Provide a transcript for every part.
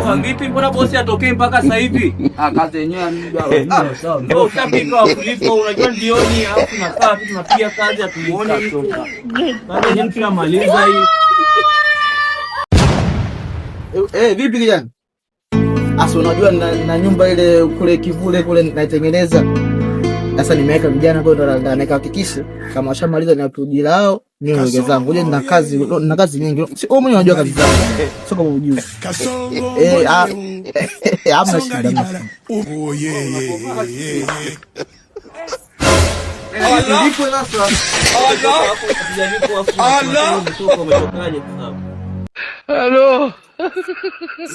Kwa vipi mbona bosi atokee mpaka sasa hivi? Kazi yenyewe ndio ushapika kulipo, unajua jioni alafu nakaa tu tunapiga kazi atuone. Sasa yenyewe tunamaliza hii. Vipi kijana? Asa unajua na nyumba ile kule Kivule kule naitengeneza. Sasa nimeweka vijana kwa ndo nakahakikisha kama washamaliza na turudi lao mimi wege zangu. Ngoja na kazi nyingi. Si wewe mwenyewe unajua kazi zangu. Sio kama unajua. Hamna shida. Oh yeah. Hello.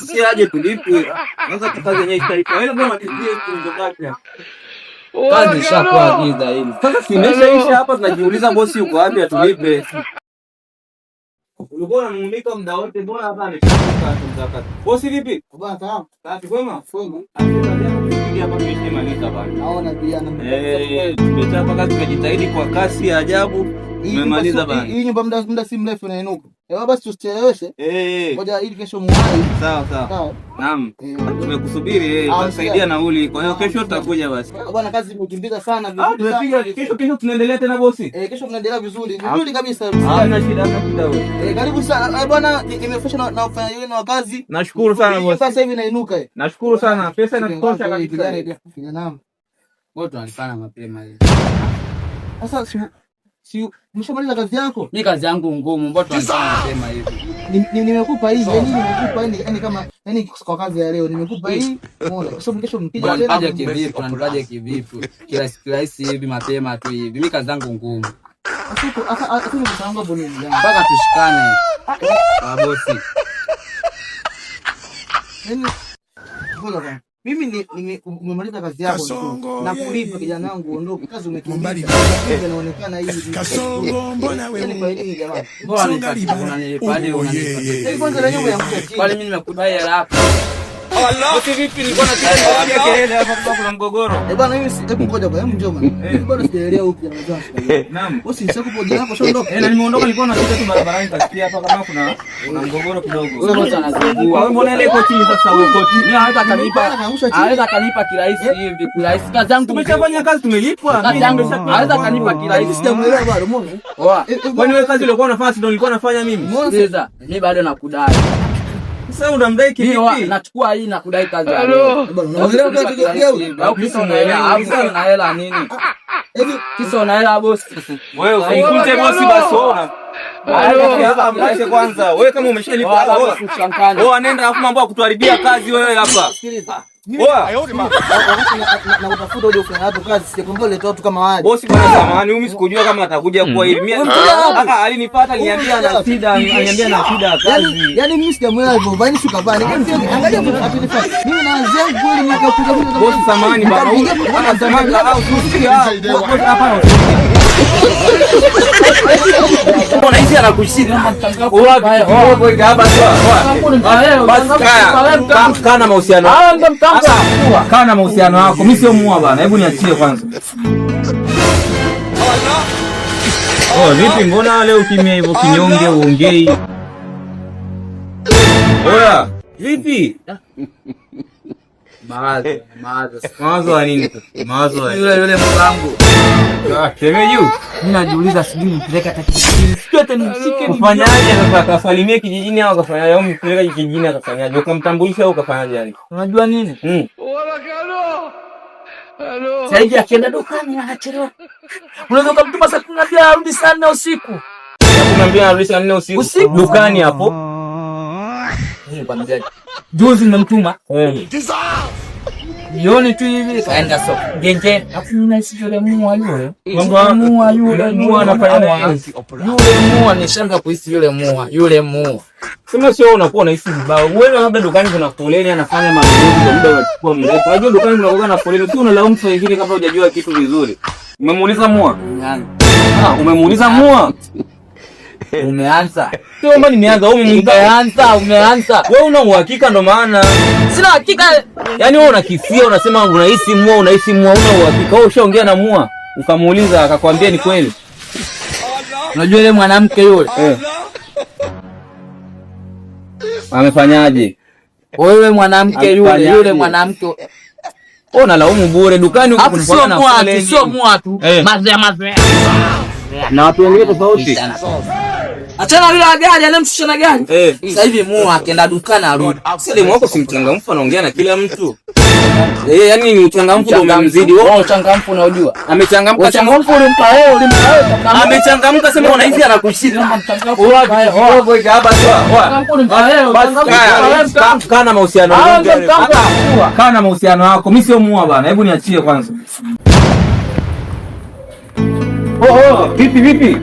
Si aje tulipi. Sasa tukaje yenyewe itaipa. Wewe bwana tupie tunataka. Kazi shakuwa giza hili. Sasa simeshaisha hapa tunajiuliza bosi yuko wapi atulipe. Ulikuwa unamulika muda wote mbona hapa ameshafika tunataka. Bosi vipi? Bwana sawa. Safi kwema? Tunapiga hapa tumemaliza bwana. Naona pia tumechapa kazi tumejitahidi kwa kasi ya ajabu. Tumemaliza bwana. Hii nyumba muda si mrefu inainuka. Basi tusicheleweshe. Ngoja ili kesho muwai. Sawa. Naam. Tumekusubiri tutasaidia nauli. Kwa hiyo kesho tutakuja basi. Bwana kazi imekimbiza sana. Tumepiga kesho tunaendelea tena bosi. Kesho tunaendelea vizuri. Vizuri kabisa. Hamna shida wewe. Karibu sana. Bwana nimefresha na ufanya yenu wa kazi. Nashukuru sana bosi. Sasa hivi inainuka. Nashukuru sana. Pesa inatosha kabisa. Naam. Wote walifanya mapema hivi. Sasa si mshamaliza kazi yako? Mimi kazi yangu ngumu, mbona tunafanya mapema hivi? Nimekupa hii, yani kama kwa kazi ya leo nimekupa hii. Umeona? Kesho mkija tena. Tunaje kivipi? Kila siku hivi mapema tu hivi. Mimi kazi yangu ngumu. Sasa mshango boni yangu. Mpaka tushikane. Bosi. Mimi umemaliza kazi yako na kulipa kijana wangu ondoka kazi umekimbia. Inaonekana hivi. Kasongo mbona wewe? Kwa nini jamani? Mbona unanipade unanipa? Kwanza na nyumba ya mtu. Pale mimi nimekudai hela yako. Allah, vipi nilikuwa napiga kelele hapa kwa kuna mgogoro. Bwana mimi hebu ngoja bwana, njoma. Bwana sijaelewa huko jamaa. Naam. Usishaku poje hapo shondoka. Na nimeondoka nilikuwa napita tu barabarani kasikia hapa kama kuna mgogoro kidogo. Wewe mtu anazungua. Wewe mbona ile iko chini sasa huko? Mimi anaweza kanipa kirahisi hivi, kirahisi. Kazi yangu tumeshafanya kazi tumelipwa. Anaweza kanipa kirahisi. Sijamuelewa bado umeona? Kwani wewe kazi ulikuwa unafanya ndio nilikuwa nafanya mimi? Sasa mimi bado nakudai. Sasa unamdai kipi? Nachukua hii na kudai kazi ya leo. Unaelewa kazi gani? Au kisa unaelewa? Au kisa una hela nini? Kisa una hela bosi. Wewe usikute bosi basi wewe. Amwache kwanza. Wewe kama umeshalipa bosi usichankane. Wewe anaenda afu mambo ya kutuharibia kazi wewe hapa. Sikiliza. Na utafuta uje ufanye hapo kazi sikongole tu watu kama wale. Bosi bwana samahani mimi sikujua kama atakuja kwa elimu. Alinipata niambia na shida, ananiambia na shida kazi. Yaani mimi sijamuelewa hivyo. Bani shuka bani. Angalia vitu atunifanya. Mimi naanzia kweli mwaka kuja mimi. Bosi samahani bwana. Bwana samahani au tusikia. Bosi hapa. Mbona hizi anakushika kama mtangako wapi? Wewe hapa basi kana mahusiano. Kana mahusiano yako. Mimi sio muua bana. Hebu niachie kwanza. Vipi mbona leo kimya hivyo kinyonge uongei? Oya, vipi? Mawazo ya nini? Mawazo ya yule mwanangu. Shemeji, mimi najiuliza sijui nipeleka kijijini. Sio hata nimshike kufanyaje sasa akasalimie kijijini au akafanyaje au mpeleka kijijini akafanyaje? Ukamtambulisha au ukafanyaje yani? Unajua nini? Wala kalo. Hello. Sasa akienda dukani anachelewa. Unaweza kumtuma saa 12 arudi saa 4 usiku. Kumwambia arudi saa 4 usiku dukani hapo. Nikwambia juzi nimemtuma. Jioni tu hivi kaenda soko. Genge. Afu ninahisi yule mua yule. Mua anafanya nini? Yule mua nishaanza kuhisi yule mua. Sema sio unakuwa unahisi vibaya. Wewe labda dukani kuna foleni anafanya manunuzi kwa muda unachukua mrefu. Unajua dukani kunakuwa na foleni. Tu unalaumu mtu mwingine kama hujajua kitu vizuri. Umemuuliza mua? Umemuuliza mua? Umeanza. Sio kama nimeanza au umeanza. Wewe una uhakika ndo maana. Sina hakika. Yaani wewe unakisia unasema unahisi mua una uhakika. Wewe ushaongea na mua, ukamuuliza akakwambia ni kweli. Unajua ile mwanamke yule? Amefanyaje? Wewe mwanamke yule mwanamke. Wewe unalaumu bure dukani huko kuna na foleni. Sio mwatu. Mazoea. Na watu wengine tofauti. Achana yule gari anamshusha na gari. Sasa hivi mua akaenda dukani arudi. Sile mwako simchangamfu anaongea na kila mtu. Yani ni uchangamfu ndio umemzidi. Wewe uchangamfu unajua. Amechangamka. Uchangamfu ulimpa wewe. Amechangamka sema unaizi anakushika. Wewe hapa sawa. Kana mahusiano. Kana mahusiano yako. Mimi sio mua bana. Hebu niachie kwanza. Vipi?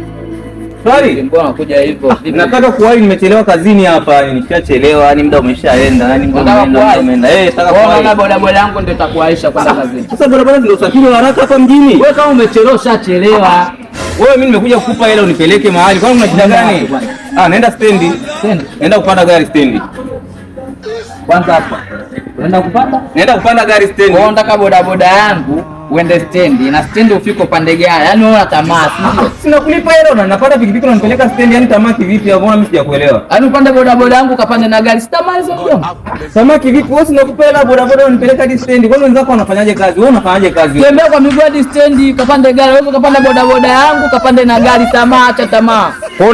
Sorry, mbona unakuja hivyo? Nataka kuwahi, nimechelewa kazini hapa. Nishachelewa, ni muda umeshaenda. Muda umeenda. Nataka kuwahi. Na bodaboda yangu ndio itakuaisha kwenda kazini. Sasa bodaboda ndio usafiri wa haraka hapa mjini. Wewe kama umechelewa ushachelewa. Wewe mimi nimekuja kukupa hela unipeleke mahali. Kwani una shida gani? Naenda stendi. Naenda kupanda gari stendi. Kwanza hapa. Unaenda kupanda? Naenda kupanda gari stendi. Wewe unataka bodaboda yangu uende stendi na stendi ufike upande gani? Yaani wewe tamaa. Sina kulipa hela na napata pikipiki unanipeleka stendi, yani tamaa kivipi hapo? Mimi sijakuelewa. Yaani upande bodaboda yangu ukapande na gari. Tamaa hizo ndio. Tamaa kivipi? Wewe sinakupa hela bodaboda unanipeleka hadi stendi. Kwani wenzako wanafanyaje kazi? Wewe unafanyaje kazi? Tembea kwa miguu hadi stendi kapande gari. Wewe ukapanda bodaboda yangu kapande na gari. Tamaa, acha tamaa. Kwa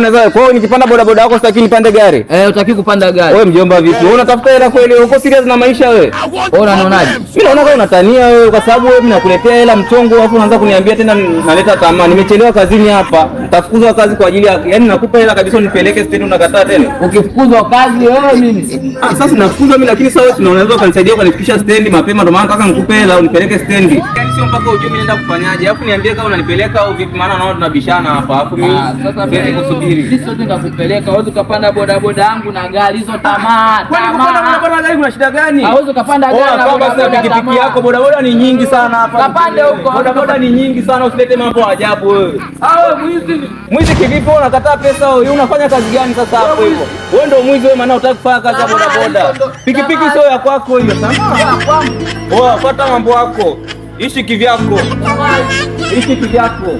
hiyo nikipanda bodaboda yako sitaki nipande gari? Utaki kupanda gari. Wewe mjomba vipi? Wewe unatafuta hela kweli? Uko serious na maisha wewe? Wewe unaonaje? Mimi naona kama unatania wewe, kwa sababu wewe nakuletea hela mchongo alafu unaanza kuniambia tena naleta tamaa. Nimechelewa kazini hapa. Nitafukuzwa kazi kwa ajili ya, yani nakupa hela kabisa unipeleke stendi unakataa tena. Ukifukuzwa kazi wewe mimi. Sasa nafukuzwa mimi, lakini sasa wewe unaweza ukanisaidia ukanifikisha stendi mapema, ndio maana kaka nikupe hela unipeleke stendi. Yani sio mpaka ujue mimi naenda kufanyaje. Alafu niambie kama unanipeleka au vipi, maana naona tunabishana hapa. Alafu mimi sasa siwezi kusubiri. Sisi sote tukakupeleka, wewe ukapanda bodaboda yangu na gari hizo tamaa. Kwani kupanda bodaboda gari kuna shida gani? Hauwezi ukapanda gari na bodaboda. Pikipiki yako bodaboda ni nyingi sana hapa. Kapande huko. Bodaboda ni nyingi sana, usilete mambo ajabu wewe. Mwizi. Mwizi kivipi? Unakataa pesa wewe? Unafanya kazi gani sasa hapo hivyo? Wewe ndio mwizi wewe, maana unataka kufanya kazi ya bodaboda. Pikipiki sio ya kwako hiyo. Sawa. Fuata mambo yako. Ishi kivyako. Ishi kivyako.